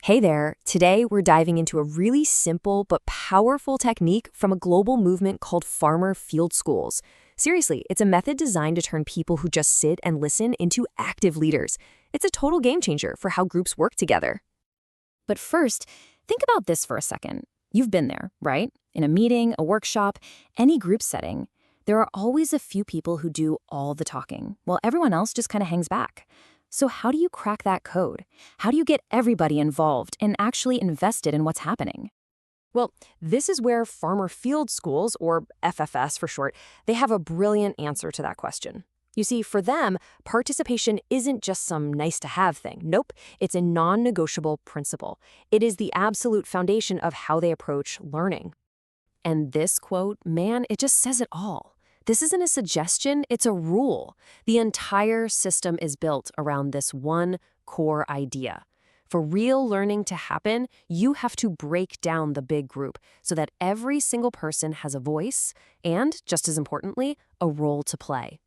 Hey there. Today we're diving into a really simple but powerful technique from a global movement called farmer field schools. Seriously, it's a method designed to turn people who just sit and listen into active leaders. It's a total game changer for how groups work together. But first, think about this for a second. You've been there, right? In a meeting, a workshop, any group setting. There are always a few people who do all the talking, while everyone else just kind of hangs back. So how do you crack that code? How do you get everybody involved and actually invested in what's happening? Well, this is where farmer field schools, or FFS for short, they have a brilliant answer to that question. You see, for them, participation isn't just some nice-to-have thing. Nope, it's a non-negotiable principle. It is the absolute foundation of how they approach learning. And this quote, man, it just says it all. This isn't a suggestion, it's a rule. The entire system is built around this one core idea. For real learning to happen, you have to break down the big group so that every single person has a voice and, just as importantly, a role to play.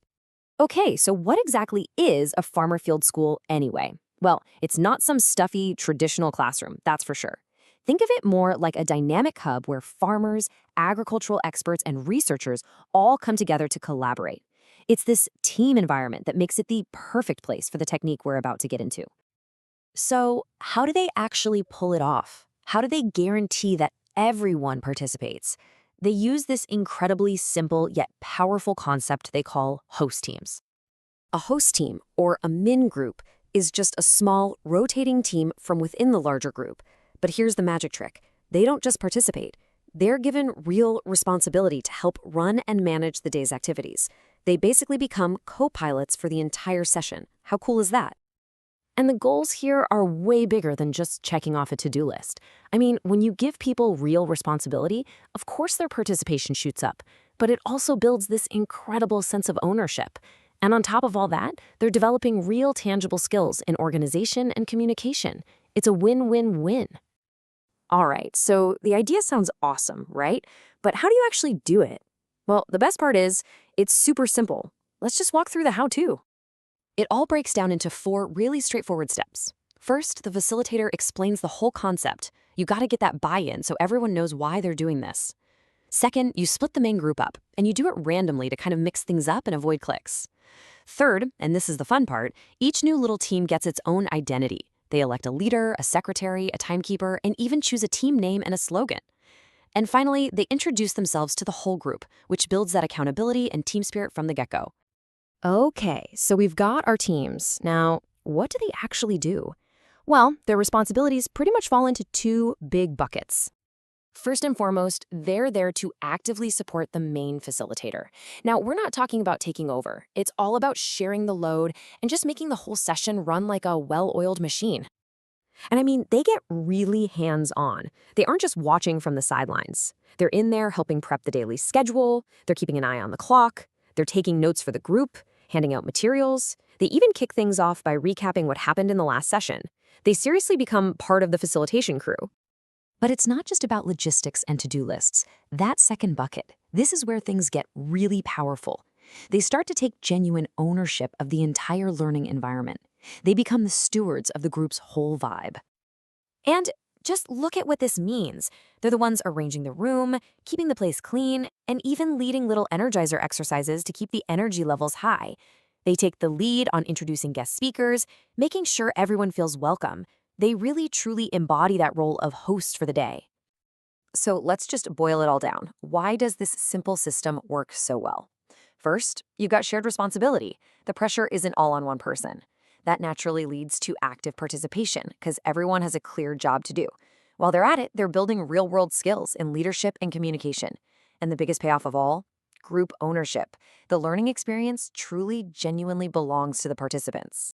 Okay, so what exactly is a farmer field school anyway? Well, it's not some stuffy, traditional classroom, that's for sure. Think of it more like a dynamic hub where farmers, agricultural experts, and researchers all come together to collaborate. It's this team environment that makes it the perfect place for the technique we're about to get into. So, how do they actually pull it off? How do they guarantee that everyone participates? They use this incredibly simple yet powerful concept they call host teams. A host team, or a min group, is just a small, rotating team from within the larger group. But here's the magic trick. They don't just participate. They're given real responsibility to help run and manage the day's activities. They basically become co-pilots for the entire session. How cool is that? And the goals here are way bigger than just checking off a to-do list. I mean, when you give people real responsibility, of course their participation shoots up, but it also builds this incredible sense of ownership. And on top of all that, they're developing real tangible skills in organization and communication. It's a win-win-win. All right, so the idea sounds awesome, right? But how do you actually do it? Well, the best part is, it's super simple. Let's just walk through the how-to. It all breaks down into 4 really straightforward steps. First, the facilitator explains the whole concept. You gotta get that buy-in so everyone knows why they're doing this. Second, you split the main group up, and you do it randomly to kind of mix things up and avoid cliques. Third, and this is the fun part, each new little team gets its own identity. They elect a leader, a secretary, a timekeeper, and even choose a team name and a slogan. And finally, they introduce themselves to the whole group, which builds that accountability and team spirit from the get-go. Okay, so we've got our teams. Now, what do they actually do? Well, their responsibilities pretty much fall into 2 big buckets. First and foremost, they're there to actively support the main facilitator. Now, we're not talking about taking over. It's all about sharing the load and just making the whole session run like a well-oiled machine. And I mean, they get really hands-on. They aren't just watching from the sidelines. They're in there helping prep the daily schedule, they're keeping an eye on the clock, they're taking notes for the group, handing out materials. They even kick things off by recapping what happened in the last session. They seriously become part of the facilitation crew. But it's not just about logistics and to-do lists. That second bucket, this is where things get really powerful. They start to take genuine ownership of the entire learning environment. They become the stewards of the group's whole vibe. And just look at what this means. They're the ones arranging the room, keeping the place clean, and even leading little energizer exercises to keep the energy levels high. They take the lead on introducing guest speakers, making sure everyone feels welcome. They really truly embody that role of host for the day. So let's just boil it all down. Why does this simple system work so well? First, you've got shared responsibility. The pressure isn't all on one person. That naturally leads to active participation because everyone has a clear job to do. While they're at it, they're building real-world skills in leadership and communication. And the biggest payoff of all? Group ownership. The learning experience truly, genuinely belongs to the participants.